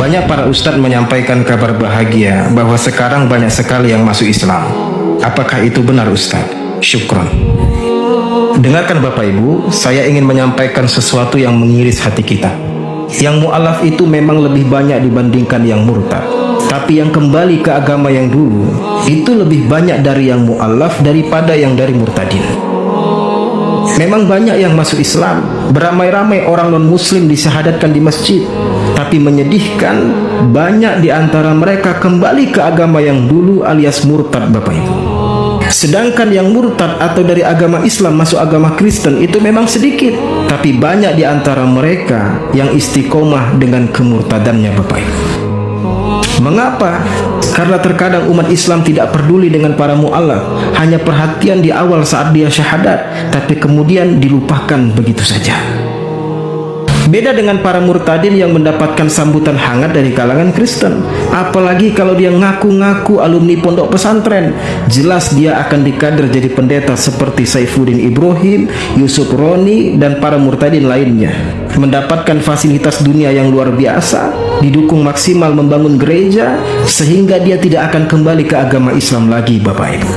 Banyak para ustadz menyampaikan kabar bahagia bahwa sekarang banyak sekali yang masuk Islam. Apakah itu benar Ustadz? Syukron. Dengarkan Bapak Ibu, saya ingin menyampaikan sesuatu yang mengiris hati kita. Yang mu'alaf itu memang lebih banyak dibandingkan yang murtad. Tapi yang kembali ke agama yang dulu, itu lebih banyak dari yang mu'alaf daripada yang dari murtadin. Memang banyak yang masuk Islam, beramai-ramai orang non-muslim disyahadatkan di masjid. Tapi menyedihkan, banyak di antara mereka kembali ke agama yang dulu alias murtad Bapak Ibu. Sedangkan yang murtad atau dari agama Islam masuk agama Kristen itu memang sedikit. Tapi banyak di antara mereka yang istiqomah dengan kemurtadannya Bapak Ibu. Mengapa? Karena terkadang umat Islam tidak peduli dengan para mu'alaf, hanya perhatian di awal saat dia syahadat, tapi kemudian dilupakan begitu saja. Beda dengan para murtadin yang mendapatkan sambutan hangat dari kalangan Kristen. Apalagi kalau dia ngaku-ngaku alumni pondok pesantren, jelas dia akan dikader jadi pendeta seperti Saifuddin Ibrahim, Yusuf Roni, dan para murtadin lainnya. Mendapatkan fasilitas dunia yang luar biasa, didukung maksimal membangun gereja, sehingga dia tidak akan kembali ke agama Islam lagi Bapak Ibu.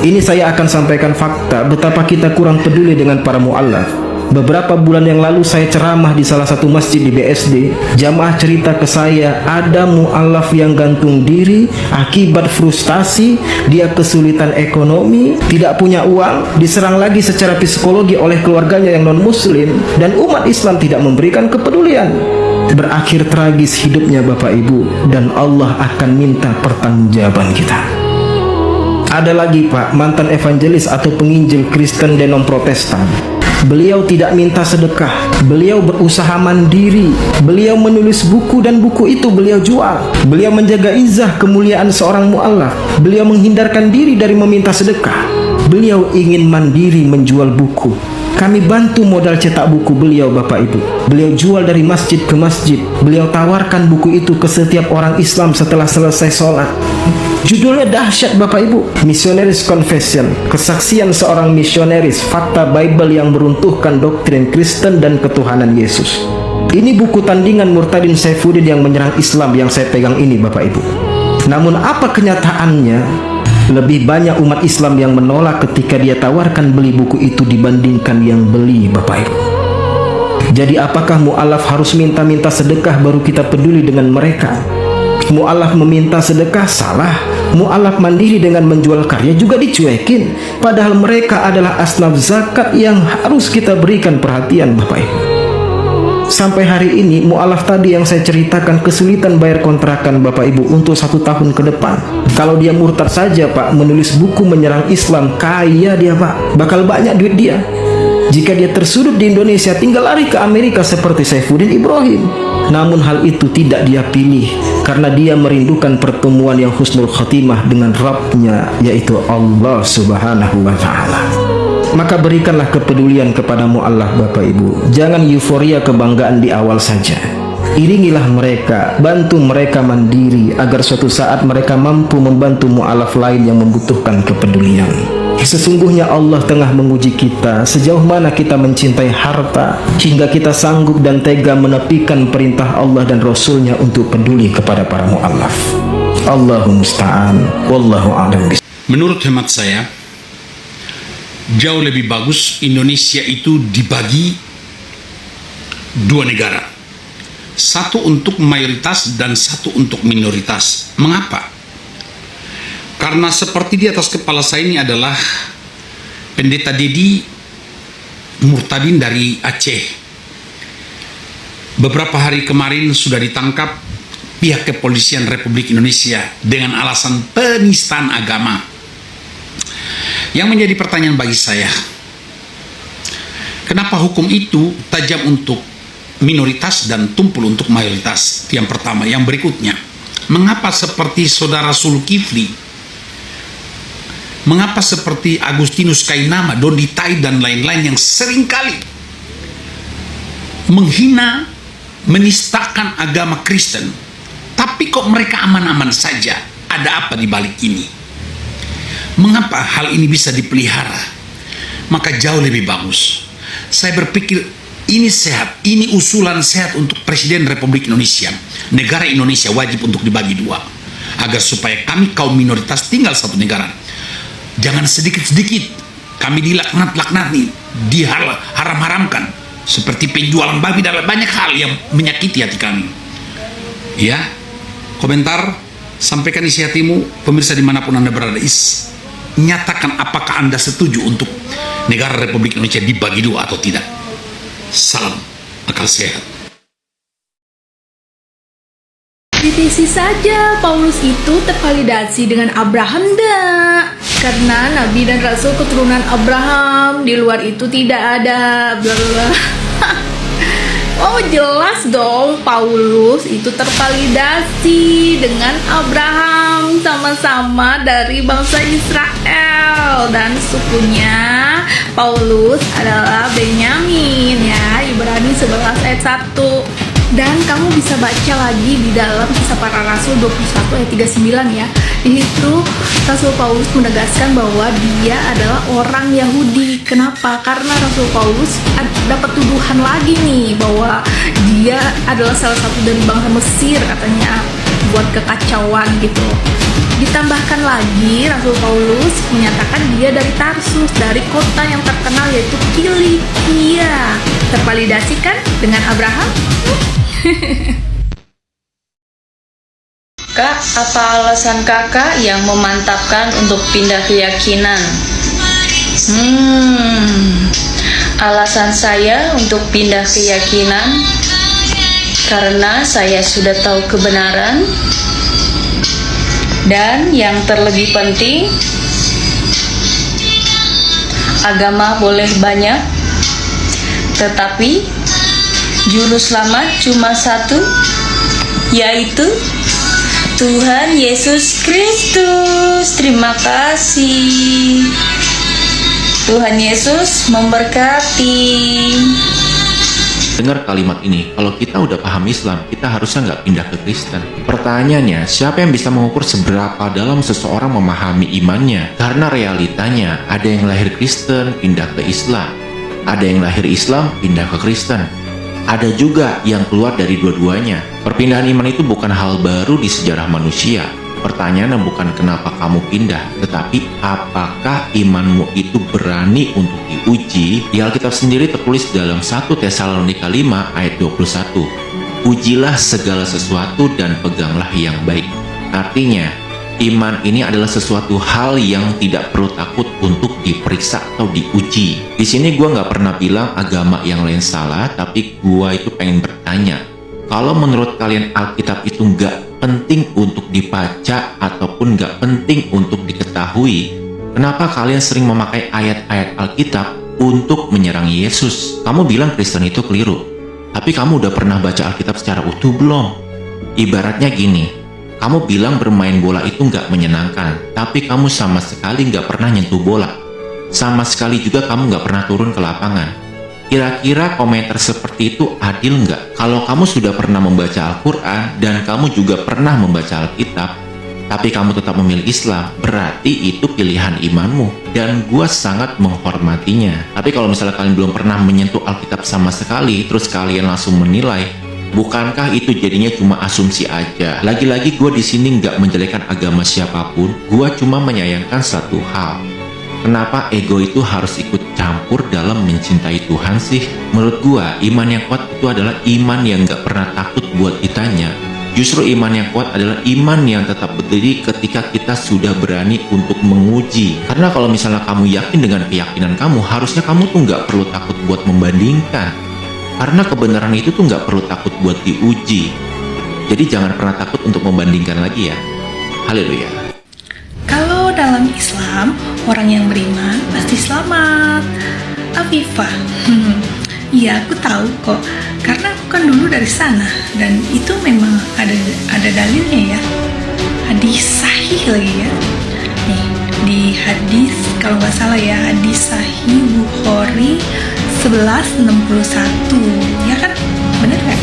Ini saya akan sampaikan fakta betapa kita kurang peduli dengan para mu'alaf. Beberapa bulan yang lalu saya ceramah di salah satu masjid di BSD. Jamaah cerita ke saya, ada mu'alaf yang gantung diri akibat frustasi, dia kesulitan ekonomi, tidak punya uang, diserang lagi secara psikologi oleh keluarganya yang non-muslim, dan umat Islam tidak memberikan kepedulian. Berakhir tragis hidupnya Bapak Ibu, dan Allah akan minta pertanggungjawaban kita. Ada lagi Pak, mantan evangelis atau penginjil Kristen denom Protestan. Beliau tidak minta sedekah, beliau berusaha mandiri, beliau menulis buku dan buku itu beliau jual. Beliau menjaga izah kemuliaan seorang mu'alaf, beliau menghindarkan diri dari meminta sedekah. Beliau ingin mandiri menjual buku. Kami bantu modal cetak buku beliau Bapak Ibu. Beliau jual dari masjid ke masjid. Beliau tawarkan buku itu ke setiap orang Islam setelah selesai sholat. Judulnya dahsyat Bapak Ibu, Missionaries Confession, kesaksian seorang misionaris, fakta Bible yang meruntuhkan doktrin Kristen dan ketuhanan Yesus. Ini buku tandingan Murtadin Saifuddin yang menyerang Islam yang saya pegang ini Bapak Ibu. Namun apa kenyataannya? Lebih banyak umat Islam yang menolak ketika dia tawarkan beli buku itu dibandingkan yang beli Bapak Ibu. Jadi apakah mu'alaf harus minta-minta sedekah baru kita peduli dengan mereka? Mu'alaf meminta sedekah salah, mu'alaf mandiri dengan menjual karya juga dicuekin. Padahal mereka adalah asnaf zakat yang harus kita berikan perhatian Bapak Ibu. Sampai hari ini mu'alaf tadi yang saya ceritakan kesulitan bayar kontrakan Bapak Ibu untuk 1 tahun ke depan. Kalau dia murtad saja Pak, menulis buku menyerang Islam, kaya dia Pak, bakal banyak duit dia. Jika dia tersudut di Indonesia, tinggal lari ke Amerika seperti Saifuddin Ibrahim. Namun hal itu tidak dia pilih, karena dia merindukan pertemuan yang husnul khatimah dengan Rabbnya, yaitu Allah Subhanahu wa Ta'ala. Maka berikanlah kepedulian kepada mu'alaf Bapak Ibu. Jangan euforia kebanggaan di awal saja. Iringilah mereka, bantu mereka mandiri agar suatu saat mereka mampu membantu mu'alaf lain yang membutuhkan kepedulian. Sesungguhnya Allah tengah menguji kita sejauh mana kita mencintai harta hingga kita sanggup dan tega menepikan perintah Allah dan Rasulnya untuk peduli kepada para mu'alaf. Allahumma musta'an, wallahu a'lam. Menurut hemat saya, jauh lebih bagus Indonesia itu dibagi 2 negara. Satu untuk mayoritas dan satu untuk minoritas. Mengapa? Karena seperti di atas kepala saya ini adalah Pendeta Dedi Murtadin dari Aceh. Beberapa hari kemarin sudah ditangkap pihak kepolisian Republik Indonesia dengan alasan penistaan agama. Yang menjadi pertanyaan bagi saya, kenapa hukum itu tajam untuk minoritas dan tumpul untuk mayoritas? Yang pertama. Yang berikutnya, mengapa seperti saudara Zulkifli, mengapa seperti Agustinus Kainama, Dodi Tai dan lain-lain yang seringkali menghina, menistakan agama Kristen, tapi kok mereka aman-aman saja? Ada apa di balik ini? Mengapa hal ini bisa dipelihara? Maka jauh lebih bagus, saya berpikir ini sehat, ini usulan sehat untuk Presiden Republik Indonesia. negara Indonesia wajib untuk dibagi dua, agar supaya kami kaum minoritas tinggal satu negara. Jangan sedikit-sedikit kami dilaknat-laknati, diharam-haramkan, seperti penjualan babi dan banyak hal yang menyakiti hati kami. Ya, komentar, sampaikan isi hatimu, pemirsa dimanapun Anda berada. Nyatakan apakah Anda setuju untuk negara Republik Indonesia dibagi dua atau tidak. Salam akal sehat. Ditisi saja Paulus itu tervalidasi dengan Abraham dak, karena nabi dan rasul keturunan Abraham, di luar itu tidak ada bla bla bla. Oh jelas dong, Paulus itu tervalidasi dengan Abraham, sama-sama dari bangsa Israel, dan sukunya Paulus adalah Benyamin ya, Ibrani 11 ayat 1. Dan kamu bisa baca lagi di dalam Kisah Para Rasul 21 ayat 39 ya. Di situ Rasul Paulus menegaskan bahwa dia adalah orang Yahudi. Kenapa? Karena Rasul Paulus dapat tuduhan lagi nih bahwa dia adalah salah satu dari bangsa Mesir, katanya buat kekacauan gitu. Ditambahkan lagi, Rasul Paulus menyatakan dia dari Tarsus, dari kota yang terkenal yaitu Kilikia. Tervalidasi kan dengan Abraham? Kak, apa alasan kakak yang memantapkan untuk pindah keyakinan? Alasan saya untuk pindah keyakinan karena saya sudah tahu kebenaran, dan yang terlebih penting, agama boleh banyak, tetapi juru selamat cuma satu, yaitu Tuhan Yesus Kristus. Terima kasih. Tuhan Yesus memberkati. Dengar kalimat ini, kalau kita udah paham Islam, kita harusnya nggak pindah ke Kristen. Pertanyaannya, siapa yang bisa mengukur seberapa dalam seseorang memahami imannya? Karena realitanya, ada yang lahir Kristen, pindah ke Islam. Ada yang lahir Islam, pindah ke Kristen. Ada juga yang keluar dari dua-duanya. Perpindahan iman itu bukan hal baru di sejarah manusia. Pertanyaannya bukan kenapa kamu pindah, tetapi apakah imanmu itu berani untuk diuji? Di Alkitab sendiri tertulis dalam 1 Tesalonika 5 ayat 21. Ujilah segala sesuatu dan peganglah yang baik. Artinya, iman ini adalah sesuatu hal yang tidak perlu takut untuk diperiksa atau diuji. Di sini gue nggak pernah bilang agama yang lain salah, tapi gue itu pengen bertanya, kalau menurut kalian Alkitab itu nggak penting untuk dibaca ataupun nggak penting untuk diketahui, kenapa kalian sering memakai ayat-ayat Alkitab untuk menyerang Yesus? Kamu bilang Kristen itu keliru, tapi kamu udah pernah baca Alkitab secara utuh belum? Ibaratnya gini, kamu bilang bermain bola itu nggak menyenangkan, tapi kamu sama sekali nggak pernah nyentuh bola. Sama sekali juga kamu nggak pernah turun ke lapangan. Kira-kira komentar seperti itu adil nggak? Kalau kamu sudah pernah membaca Al-Quran dan kamu juga pernah membaca Alkitab, tapi kamu tetap memilih Islam, berarti itu pilihan imanmu. Dan gue sangat menghormatinya. Tapi kalau misalnya kalian belum pernah menyentuh Alkitab sama sekali, terus kalian langsung menilai, bukankah itu jadinya cuma asumsi aja? Lagi-lagi gue di sini nggak menjelekan agama siapapun, gue cuma menyayangkan satu hal. Kenapa ego itu harus ikut campur dalam mencintai Tuhan sih? Menurut gue, iman yang kuat itu adalah iman yang nggak pernah takut buat ditanya. Justru iman yang kuat adalah iman yang tetap berdiri ketika kita sudah berani untuk menguji. Karena kalau misalnya kamu yakin dengan keyakinan kamu, harusnya kamu tuh nggak perlu takut buat membandingkan. Karena kebenaran itu tuh nggak perlu takut buat diuji. Jadi jangan pernah takut untuk membandingkan lagi ya. Haleluya. Kalau dalam Islam, orang yang beriman pasti selamat. Afifah, iya aku tahu kok, karena aku kan dulu dari sana, dan itu memang ada dalilnya ya. Hadis sahih lagi ya. Nih, di hadis, kalau nggak salah ya, hadis sahih Bukhari 1161, ya kan? Bener kan?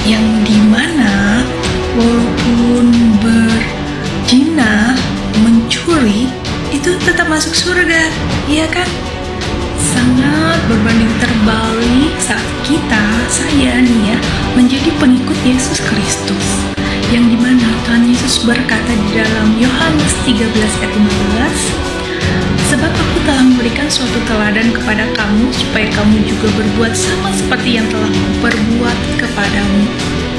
Yang dimana walaupun berzina, mencuri, itu tetap masuk surga, iya kan? Sangat berbanding terbalik saat kita, saya nih ya, menjadi pengikut Yesus Kristus. Yesus berkata di dalam Yohanes 13 ayat 15, "Sebab aku telah memberikan suatu teladan kepada kamu, supaya kamu juga berbuat sama seperti yang telah kuperbuat kepadamu."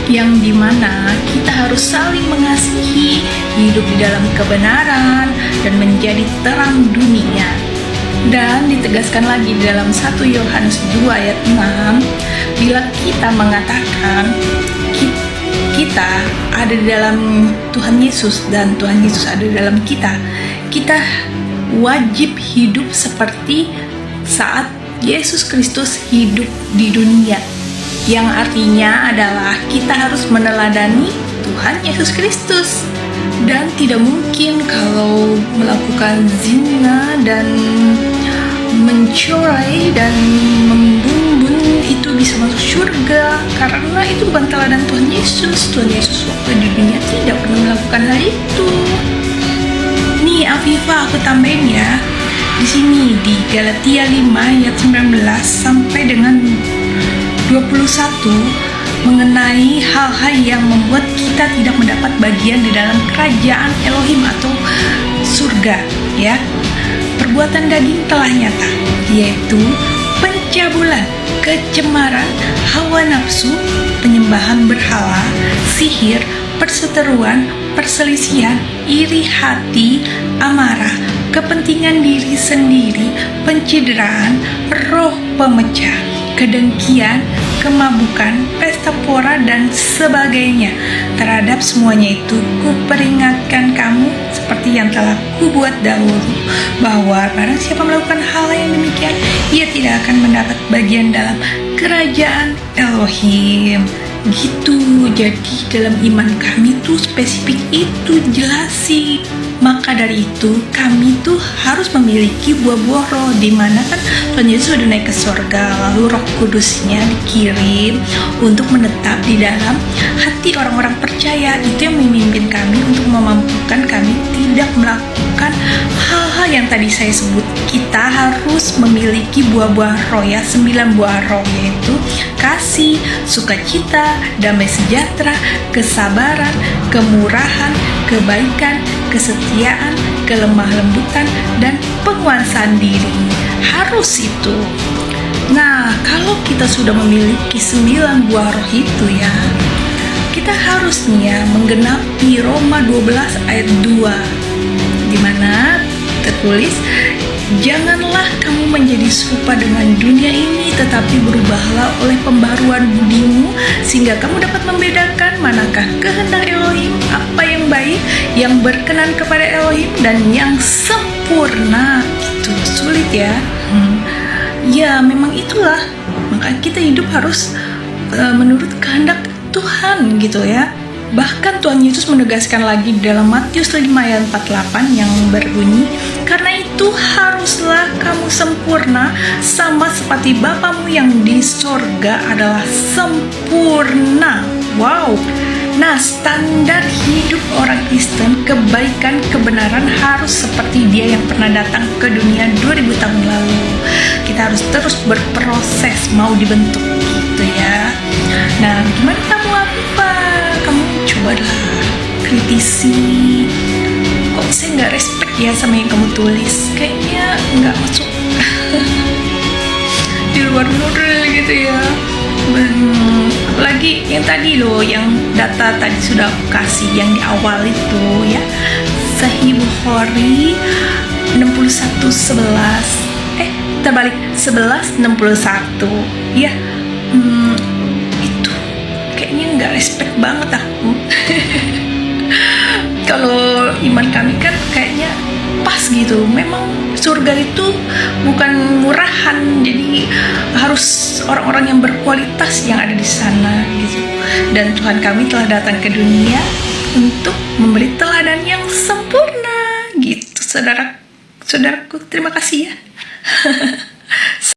Yang dimana kita harus saling mengasihi, hidup di dalam kebenaran, dan menjadi terang dunia. Dan ditegaskan lagi di dalam 1 Yohanes 2 ayat 6, bila kita mengatakan kita ada di dalam Tuhan Yesus dan Tuhan Yesus ada di dalam kita, kita wajib hidup seperti saat Yesus Kristus hidup di dunia. Yang artinya adalah kita harus meneladani Tuhan Yesus Kristus. Dan tidak mungkin kalau melakukan zina dan mencuri dan membunuh itu bisa masuk surga, karena itu bukan teladan Tuhan Yesus. Tuhan Yesus waktu di dunia tidak pernah melakukan hal itu. Nih Afifah, aku tambahin ya. Di sini di Galatia 5 ayat 19 sampai dengan 21 mengenai hal-hal yang membuat kita tidak mendapat bagian di dalam kerajaan Elohim atau surga, ya. Perbuatan daging telah nyata, yaitu pencabulan, kecemaran, hawa nafsu, penyembahan berhala, sihir, perseteruan, perselisihan, iri hati, amarah, kepentingan diri sendiri, pencideraan, roh pemecah, kedengkian, kemabukan, pesta pora, dan sebagainya. Terhadap semuanya itu, kuperingatkan kamu seperti yang telah kubuat dahulu, bahwa barang siapa melakukan hal yang demikian, ia tidak akan mendapat bagian dalam kerajaan Elohim. Gitu. Jadi dalam iman kami tuh spesifik itu jelasin. Maka dari itu kami tuh harus memiliki buah-buah roh, dimana kan Tuhan Yesus sudah naik ke surga, lalu Roh Kudusnya dikirim untuk menetap di dalam hati orang-orang percaya. Itu yang memimpin kami untuk memampukan kami tidak melakukan hal-hal yang tadi saya sebut. Kita harus memiliki buah-buah roh, ya, 9 buah roh, yaitu kasih, sukacita, damai sejahtera, kesabaran, kemurahan, kebaikan, kesetiaan, kelemah lembutan, dan penguasaan diri. Harus itu. Nah, kalau kita sudah memiliki 9 buah roh itu, ya, kita harus nih, ya, menggenapi Roma 12 ayat 2, di mana tertulis, "Janganlah kamu menjadi serupa dengan dunia ini, tetapi berubahlah oleh pembaruan budimu, sehingga kamu dapat membedakan manakah kehendak Elohim, apa yang baik, yang berkenan kepada Elohim, dan yang sempurna." Itu sulit, ya. Ya, memang itulah. Maka kita hidup harus menurut kehendak Tuhan, gitu ya. Bahkan Tuhan Yesus menegaskan lagi dalam Matius 5 ayat 48 yang berbunyi, "Karena itu haruslah kamu sempurna, sama seperti Bapamu yang di sorga adalah sempurna." Wow. Nah, standar hidup orang Kristen, kebaikan, kebenaran harus seperti Dia yang pernah datang ke dunia 2000 tahun lalu. Kita harus terus berproses mau dibentuk, gitu ya. Nah, gimana kamu, apa? Kamu cobalah kritisi. Kok saya nggak respect ya sama yang kamu tulis? Kayaknya nggak masuk di luar model gitu ya. Apalagi yang tadi loh, yang data tadi sudah aku kasih yang di awal itu, ya. Sahih Bukhari 61:11, terbalik 11:61, ya. Itu kayaknya nggak respect banget aku. Kalau iman kami kan kayaknya pas gitu. Memang surga itu bukan murahan, jadi harus orang-orang yang berkualitas yang ada di sana gitu. Dan Tuhan kami telah datang ke dunia untuk memberi teladan yang sempurna gitu. Saudaraku, terima kasih ya.